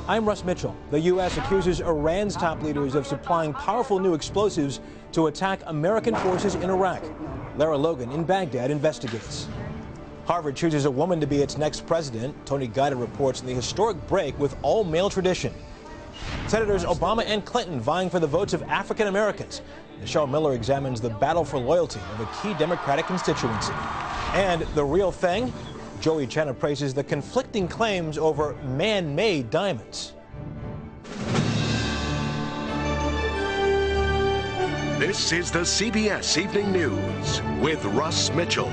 I'm Russ Mitchell. The U.S. accuses Iran's top leaders of supplying powerful new explosives to attack American forces in Iraq. Lara Logan in Baghdad investigates. Harvard chooses a woman to be its next president. Tony Guida reports on the historic break with all-male tradition. Senators Obama and Clinton vying for the votes of African Americans. Michelle Miller examines the battle for loyalty of a key Democratic constituency. And the real thing? Joey Chena praises the conflicting claims over man-made diamonds. This is the CBS Evening News with Russ Mitchell.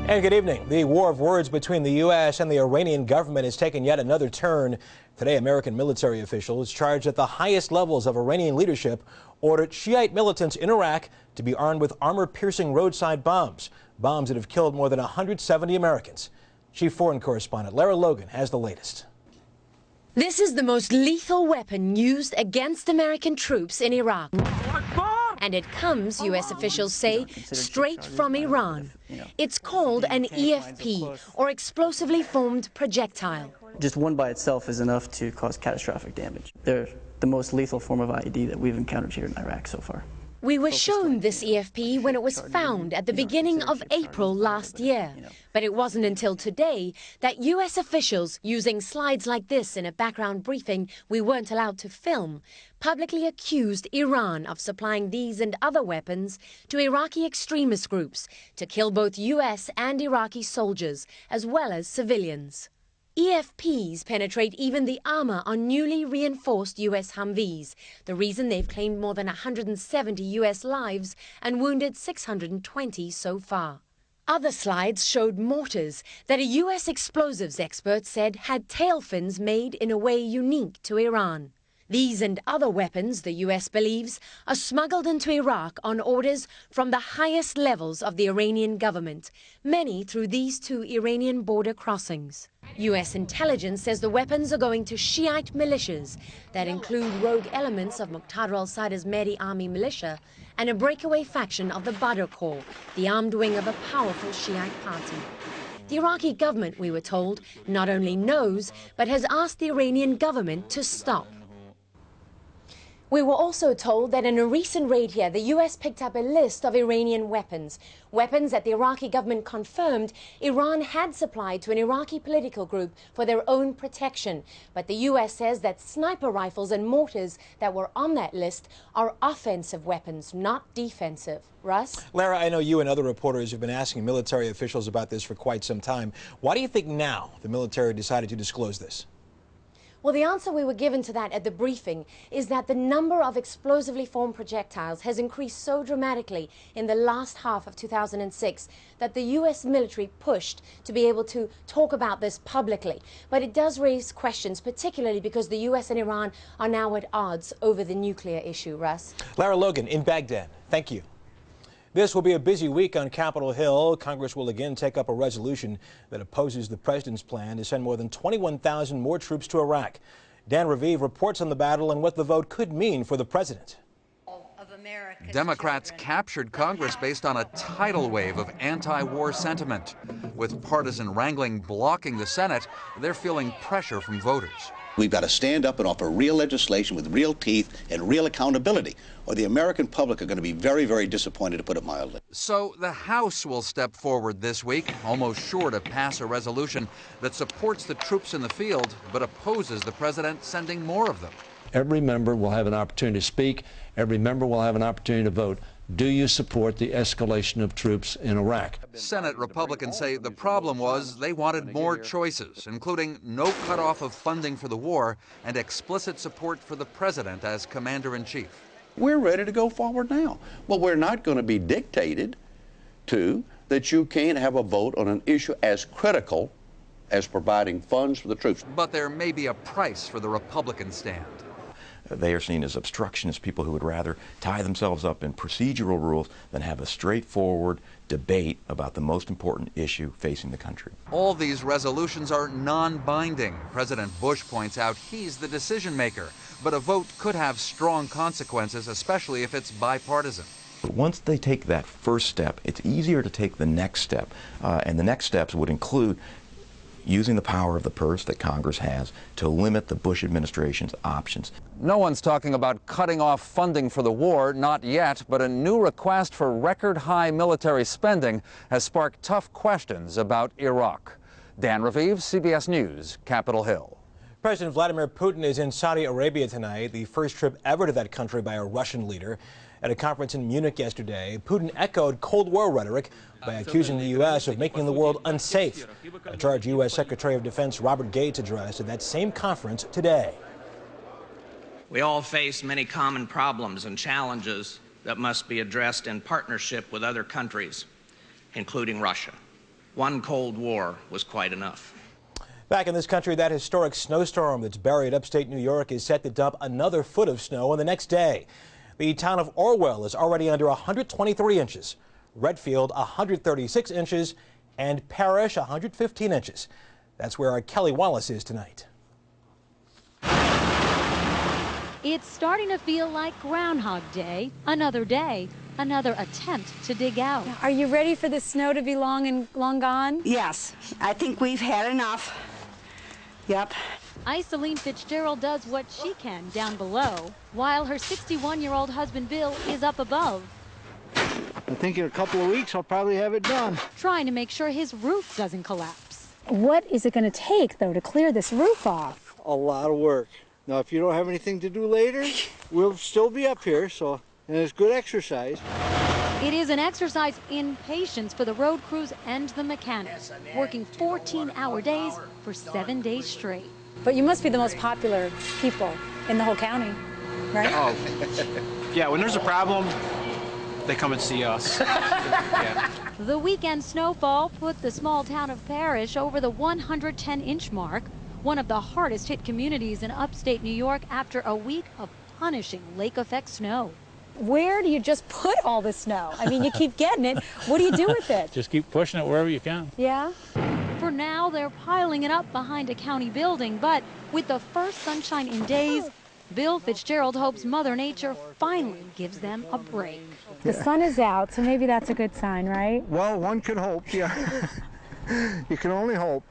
And good evening. The war of words between the U.S. and the Iranian government has taken yet another turn. Today, American military officials charged at the highest levels of Iranian leadership ordered Shiite militants in Iraq to be armed with armor-piercing roadside bombs that have killed more than 170 Americans. Chief Foreign Correspondent Lara Logan has the latest. This is the most lethal weapon used against American troops in Iraq. And it comes, U.S. officials say, straight from Iran. It's called an EFP, or explosively formed projectile. Just one by itself is enough to cause catastrophic damage. They're the most lethal form of IED that we've encountered here in Iraq so far. We were shown this EFP when it was found at the beginning of April last year. But it wasn't until today that U.S. officials, using slides like this in a background briefing we weren't allowed to film, publicly accused Iran of supplying these and other weapons to Iraqi extremist groups to kill both U.S. and Iraqi soldiers, as well as civilians. EFPs penetrate even the armor on newly reinforced U.S. Humvees, the reason they've claimed more than 170 U.S. lives and wounded 620 so far. Other slides showed mortars that a U.S. explosives expert said had tail fins made in a way unique to Iran. These and other weapons, the U.S. believes, are smuggled into Iraq on orders from the highest levels of the Iranian government, many through these two Iranian border crossings. U.S. intelligence says the weapons are going to Shiite militias that include rogue elements of Muqtada al-Sadr's Mahdi army militia and a breakaway faction of the Badr Corps, the armed wing of a powerful Shiite party. The Iraqi government, we were told, not only knows, but has asked the Iranian government to stop. We were also told that in a recent raid here, the U.S. picked up a list of Iranian weapons that the Iraqi government confirmed Iran had supplied to an Iraqi political group for their own protection. But the U.S. says that sniper rifles and mortars that were on that list are offensive weapons, not defensive. Russ? Lara, I know you and other reporters have been asking military officials about this for quite some time. Why do you think now the military decided to disclose this? Well, the answer we were given to that at the briefing is that the number of explosively formed projectiles has increased so dramatically in the last half of 2006 that the U.S. military pushed to be able to talk about this publicly. But it does raise questions, particularly because the U.S. and Iran are now at odds over the nuclear issue. Russ? Lara Logan in Baghdad. Thank you. This will be a busy week on Capitol Hill. Congress will again take up a resolution that opposes the president's plan to send more than 21,000 more troops to Iraq. Dan Raviv reports on the battle and what the vote could mean for the president. Democrats captured Congress based on a tidal wave of anti-war sentiment. With partisan wrangling blocking the Senate, they're feeling pressure from voters. We've got to stand up and offer real legislation with real teeth and real accountability, or the American public are going to be very, very disappointed, to put it mildly. So the House will step forward this week, almost sure to pass a resolution that supports the troops in the field, but opposes the president sending more of them. Every member will have an opportunity to speak. Every member will have an opportunity to vote. Do you support the escalation of troops in Iraq? Senate Republicans say the problem was they wanted more choices, including no cutoff of funding for the war and explicit support for the president as commander-in-chief. We're ready to go forward now. But we're not going to be dictated to that you can't have a vote on an issue as critical as providing funds for the troops. But there may be a price for the Republican stand. They are seen as obstructionists, people who would rather tie themselves up in procedural rules than have a straightforward debate about the most important issue facing the country. All these resolutions are non-binding. President Bush points out he's the decision maker, but a vote could have strong consequences, especially if it's bipartisan. But once they take that first step, it's easier to take the next step, and the next steps would include using the power of the purse that Congress has to limit the Bush administration's options. No one's talking about cutting off funding for the war, not yet, but a new request for record-high military spending has sparked tough questions about Iraq. Dan Raviv, CBS News, Capitol Hill. President Vladimir Putin is in Saudi Arabia tonight, the first trip ever to that country by a Russian leader. At a conference in Munich yesterday, Putin echoed Cold War rhetoric by accusing the U.S. of making the world unsafe, a charge U.S. Secretary of Defense Robert Gates addressed at that same conference today. We all face many common problems and challenges that must be addressed in partnership with other countries, including Russia. One Cold War was quite enough. Back in this country, that historic snowstorm that's buried upstate New York is set to dump another foot of snow on the next day. The town of Orwell is already under 123 inches, Redfield 136 inches, and Parrish 115 inches. That's where our Kelly Wallace is tonight. It's starting to feel like Groundhog Day, another attempt to dig out. Are you ready for the snow to be long gone? Yes, I think we've had enough. Yep. Isoline Fitzgerald does what she can down below, while her 61-year-old husband Bill is up above. I think in a couple of weeks I'll probably have it done. Trying to make sure his roof doesn't collapse. What is it going to take, though, to clear this roof off? A lot of work. Now, if you don't have anything to do later, we'll still be up here, and it's good exercise. It is an exercise in patience for the road crews and the mechanics, working 14-hour days for 7 days straight. But you must be the most popular people in the whole county, right? Oh, yeah, when there's a problem, they come and see us. Yeah. The weekend snowfall put the small town of Parrish over the 110-inch mark, one of the hardest hit communities in upstate New York after a week of punishing lake-effect snow. Where do you just put all the snow? I mean, you keep getting it. What do you do with it? Just keep pushing it wherever you can. Yeah? For now, they're piling it up behind a county building, but with the first sunshine in days, Bill Fitzgerald hopes Mother Nature finally gives them a break. The sun is out, so maybe that's a good sign, right? Well, one can hope, yeah. You can only hope.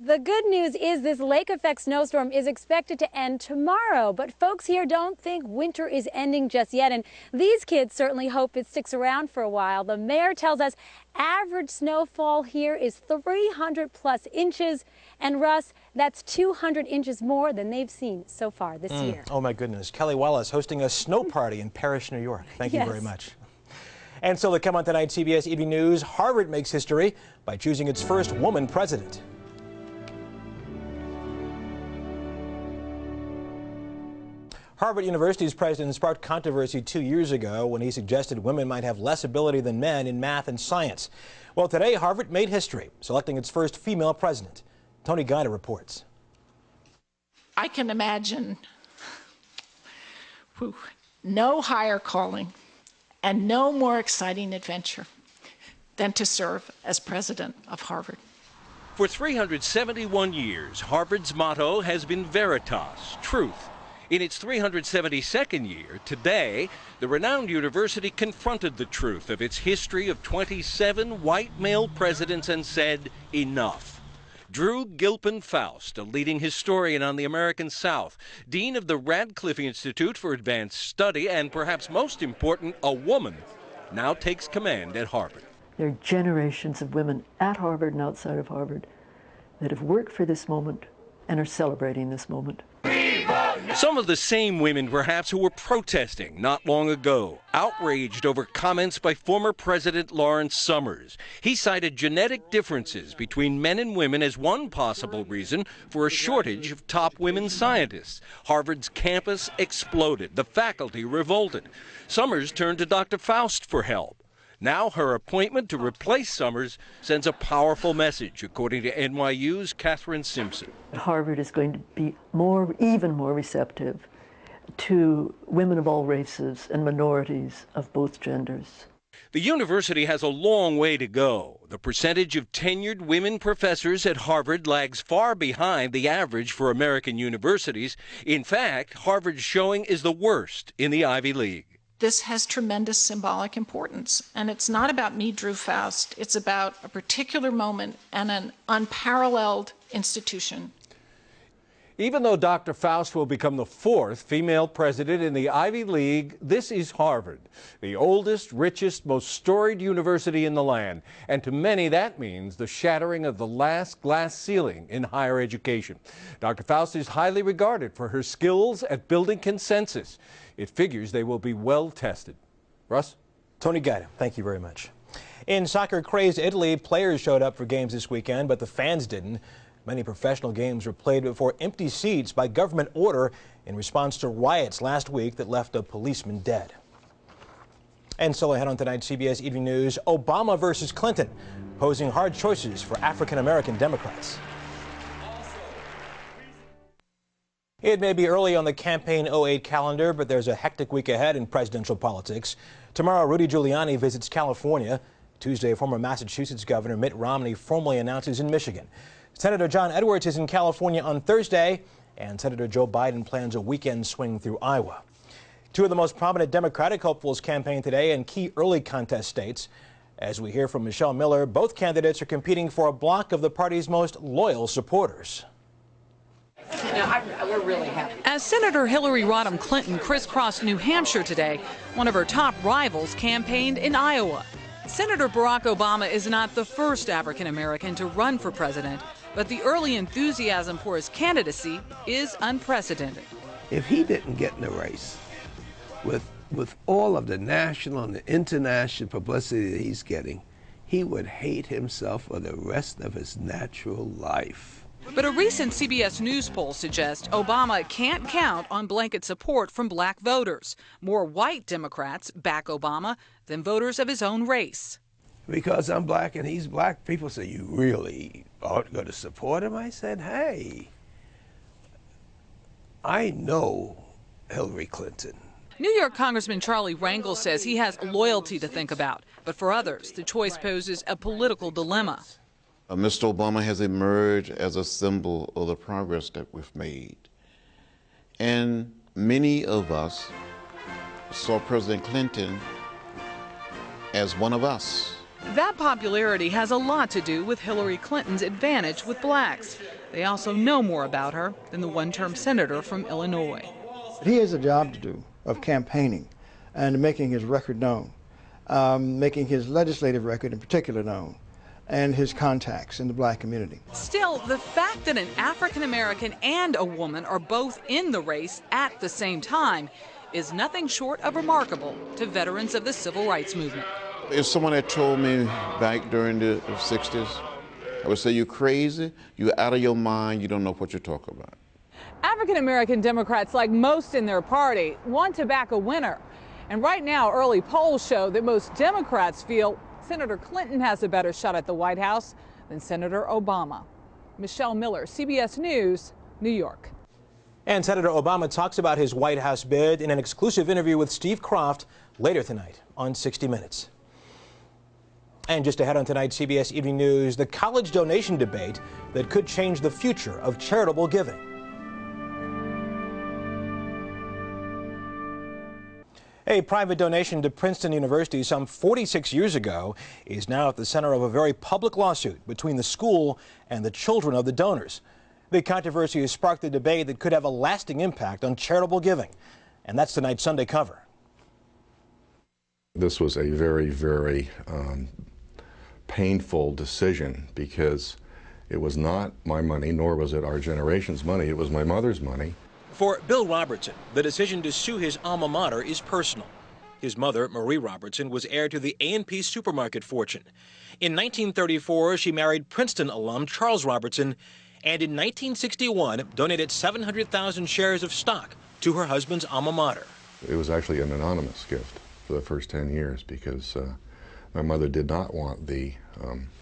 The good news is this lake-effect snowstorm is expected to end tomorrow, but folks here don't think winter is ending just yet, and these kids certainly hope it sticks around for a while. The mayor tells us average snowfall here is 300+ inches, and Russ, that's 200 inches more than they've seen so far this year. Oh my goodness. Kelly Wallace hosting a snow party in Parrish, New York. Thank you very much. And so to come on tonight's CBS Evening News, Harvard makes history by choosing its first woman president. Harvard University's president sparked controversy 2 years ago when he suggested women might have less ability than men in math and science. Well, today Harvard made history, selecting its first female president. Tony Guida reports. I can imagine no higher calling and no more exciting adventure than to serve as president of Harvard. For 371 years, Harvard's motto has been Veritas, truth. In its 372nd year, today, the renowned university confronted the truth of its history of 27 white male presidents and said, enough. Drew Gilpin Faust, a leading historian on the American South, dean of the Radcliffe Institute for Advanced Study, and perhaps most important, a woman, now takes command at Harvard. There are generations of women at Harvard and outside of Harvard that have worked for this moment and are celebrating this moment. Some of the same women, perhaps, who were protesting not long ago, outraged over comments by former President Lawrence Summers. He cited genetic differences between men and women as one possible reason for a shortage of top women scientists. Harvard's campus exploded. The faculty revolted. Summers turned to Dr. Faust for help. Now her appointment to replace Summers sends a powerful message, according to NYU's Catherine Simpson. Harvard is going to be even more receptive to women of all races and minorities of both genders. The university has a long way to go. The percentage of tenured women professors at Harvard lags far behind the average for American universities. In fact, Harvard's showing is the worst in the Ivy League. this has tremendous symbolic importance. And it's not about me, Drew Faust. It's about a particular moment and an unparalleled institution. Even though Dr. Faust will become the 4th female president in the Ivy League, this is Harvard, the oldest, richest, most storied university in the land. And to many, that means the shattering of the last glass ceiling in higher education. Dr. Faust is highly regarded for her skills at building consensus. It figures they will be well tested. Russ? Tony Guida, thank you very much. In soccer-crazed Italy, players showed up for games this weekend, but the fans didn't. Many professional games were played before empty seats by government order in response to riots last week that left a policeman dead. And so ahead on tonight's CBS Evening News, Obama versus Clinton, posing hard choices for African-American Democrats. It may be early on the campaign 08 calendar, but there's a hectic week ahead in presidential politics. Tomorrow, Rudy Giuliani visits California. Tuesday, former Massachusetts Governor Mitt Romney formally announces in Michigan. Senator John Edwards is in California on Thursday, and Senator Joe Biden plans a weekend swing through Iowa. Two of the most prominent Democratic hopefuls campaign today in key early contest states. As we hear from Michelle Miller, both candidates are competing for a block of the party's most loyal supporters. We're really happy. As Senator Hillary Rodham Clinton crisscrossed New Hampshire today, one of her top rivals campaigned in Iowa. Senator Barack Obama is not the first African American to run for president, but the early enthusiasm for his candidacy is unprecedented. If he didn't get in the race with all of the national and the international publicity that he's getting, he would hate himself for the rest of his natural life. But a recent CBS News poll suggests Obama can't count on blanket support from black voters. More white Democrats back Obama than voters of his own race. Because I'm black and he's black, people say, you really aren't going to support him? I said, hey, I know Hillary Clinton. New York Congressman Charlie Rangel says he has loyalty to think about, but for others, the choice poses a political dilemma. Mr. Obama has emerged as a symbol of the progress that we've made. And many of us saw President Clinton as one of us. That popularity has a lot to do with Hillary Clinton's advantage with blacks. They also know more about her than the one-term senator from Illinois. He has a job to do of campaigning and making his record known, making his legislative record in particular known, and his contacts in the black community. Still, the fact that an African American and a woman are both in the race at the same time is nothing short of remarkable to veterans of the civil rights movement. If someone had told me back during the 60s, I would say, you're crazy, you're out of your mind, you don't know what you're talking about. African American Democrats, like most in their party, want to back a winner. And right now, early polls show that most Democrats feel Senator Clinton has a better shot at the White House than Senator Obama. Michelle Miller, CBS News, New York. And Senator Obama talks about his White House bid in an exclusive interview with Steve Kroft later tonight on 60 Minutes. And just ahead on tonight's CBS Evening News, the college donation debate that could change the future of charitable giving. A private donation to Princeton University some 46 years ago is now at the center of a very public lawsuit between the school and the children of the donors. The controversy has sparked a debate that could have a lasting impact on charitable giving. And that's tonight's Sunday cover. This was a very, very painful decision because it was not my money, nor was it our generation's money. It was my mother's money. For Bill Robertson, the decision to sue his alma mater is personal. His mother, Marie Robertson, was heir to the A&P supermarket fortune. In 1934, she married Princeton alum Charles Robertson, and in 1961 donated 700,000 shares of stock to her husband's alma mater. It was actually an anonymous gift for the first 10 years because my mother did not want the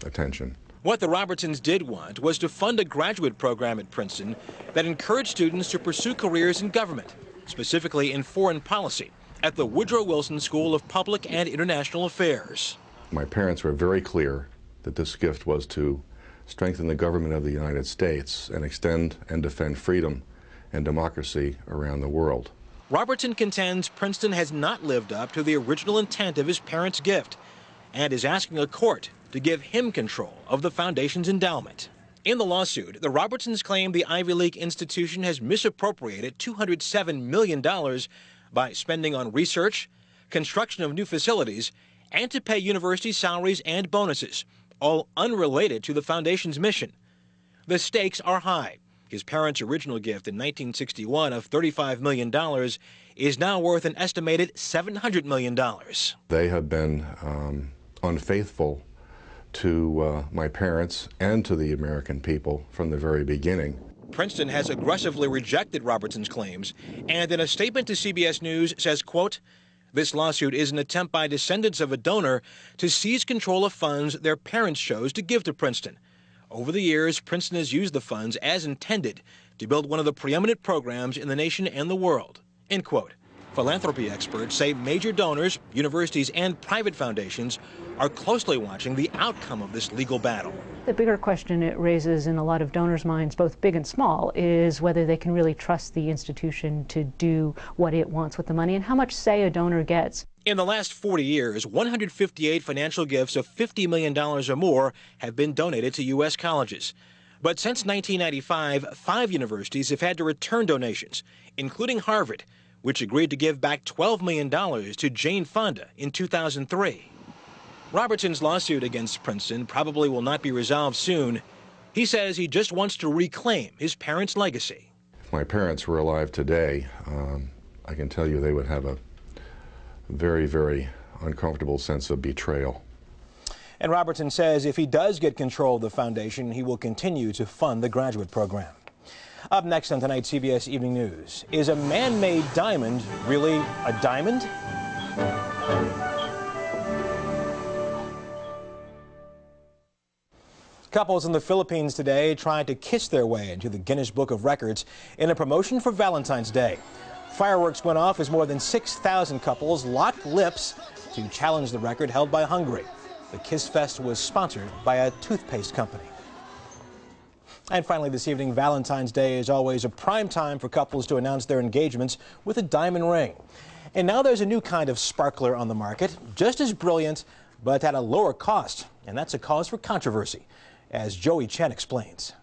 attention. What the Robertsons did want was to fund a graduate program at Princeton that encouraged students to pursue careers in government, specifically in foreign policy, at the Woodrow Wilson School of Public and International Affairs. My parents were very clear that this gift was to strengthen the government of the United States and extend and defend freedom and democracy around the world. Robertson contends Princeton has not lived up to the original intent of his parents' gift and is asking a court to give him control of the foundation's endowment. In the lawsuit, the Robertsons claim the Ivy League institution has misappropriated $207 million by spending on research, construction of new facilities, and to pay university salaries and bonuses, all unrelated to the foundation's mission. The stakes are high. His parents' original gift in 1961 of $35 million is now worth an estimated $700 million. They have been unfaithful to my parents and to the American people from the very beginning. Princeton has aggressively rejected Robertson's claims, and in a statement to CBS News says, quote, "This lawsuit is an attempt by descendants of a donor to seize control of funds their parents chose to give to Princeton. Over the years, Princeton has used the funds as intended to build one of the preeminent programs in the nation and the world." End quote. Philanthropy experts say major donors, universities, and private foundations are closely watching the outcome of this legal battle. The bigger question it raises in a lot of donors' minds, both big and small, is whether they can really trust the institution to do what it wants with the money and how much say a donor gets. In the last 40 years, 158 financial gifts of $50 million or more have been donated to U.S. colleges. But since 1995, 5 universities have had to return donations, including Harvard, which agreed to give back $12 million to Jane Fonda in 2003. Robertson's lawsuit against Princeton probably will not be resolved soon. He says he just wants to reclaim his parents' legacy. If my parents were alive today, I can tell you they would have a very, very uncomfortable sense of betrayal. And Robertson says if he does get control of the foundation, he will continue to fund the graduate program. Up next on tonight's CBS Evening News, is a man-made diamond really a diamond? Couples in the Philippines today tried to kiss their way into the Guinness Book of Records in a promotion for Valentine's Day. Fireworks went off as more than 6,000 couples locked lips to challenge the record held by Hungary. The Kiss Fest was sponsored by a toothpaste company. And finally this evening, Valentine's Day is always a prime time for couples to announce their engagements with a diamond ring. And now there's a new kind of sparkler on the market, just as brilliant, but at a lower cost. And that's a cause for controversy, as Joey Chen explains.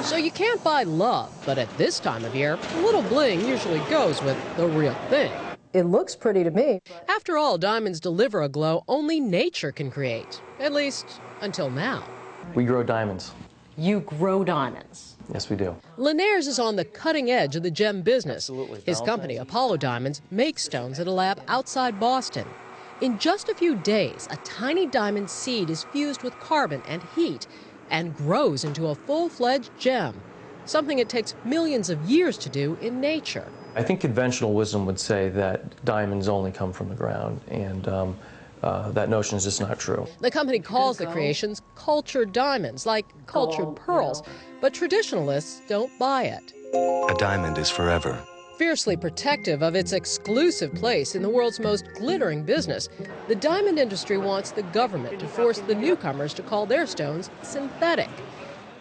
So you can't buy love, but at this time of year, a little bling usually goes with the real thing. It looks pretty to me. After all, diamonds deliver a glow only nature can create, at least until now. We grow diamonds. You grow diamonds? Yes, we do. Linares is on the cutting edge of the gem business. Absolutely. His company, Apollo Diamonds, makes stones at a lab outside Boston. In just a few days, a tiny diamond seed is fused with carbon and heat and grows into a full-fledged gem, something it takes millions of years to do in nature. I think conventional wisdom would say that diamonds only come from the ground, and that notion is just not true. The company calls the creations cultured diamonds, like cultured pearls, but traditionalists don't buy it. A diamond is forever. Fiercely protective of its exclusive place in the world's most glittering business, the diamond industry wants the government to force the newcomers to call their stones synthetic.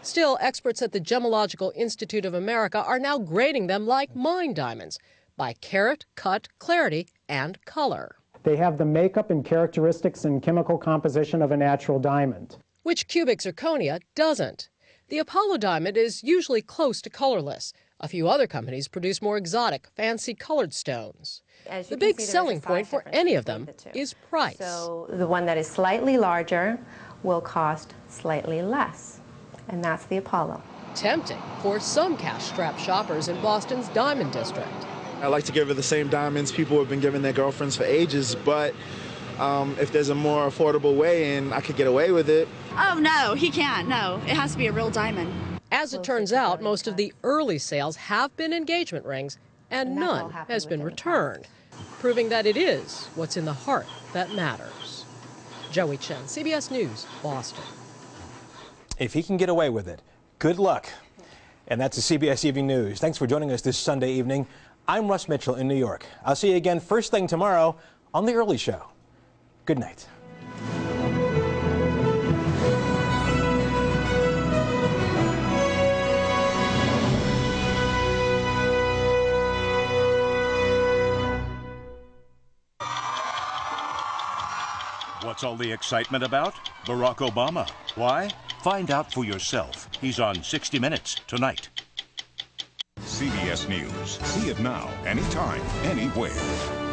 Still, experts at the Gemological Institute of America are now grading them like mine diamonds by carat, cut, clarity, and color. They have the makeup and characteristics and chemical composition of a natural diamond, which cubic zirconia doesn't. The Apollo diamond is usually close to colorless. A few other companies produce more exotic, fancy colored stones. The big selling point for any of them is price. So the one that is slightly larger will cost slightly less, and that's the Apollo. Tempting for some cash-strapped shoppers in Boston's Diamond District. I like to give her the same diamonds people have been giving their girlfriends for ages, but if there's a more affordable way and I could get away with it. Oh, no, he can't. No, it has to be a real diamond. As it turns out, most of the early sales have been engagement rings, and none has been returned, proving that it is what's in the heart that matters. Joey Chen, CBS News, Boston. If he can get away with it, good luck. And that's the CBS Evening News. Thanks for joining us this Sunday evening. I'm Russ Mitchell in New York. I'll see you again first thing tomorrow on The Early Show. Good night. What's all the excitement about? Barack Obama. Why? Find out for yourself. He's on 60 Minutes tonight. CBS News. See it now, anytime, anywhere.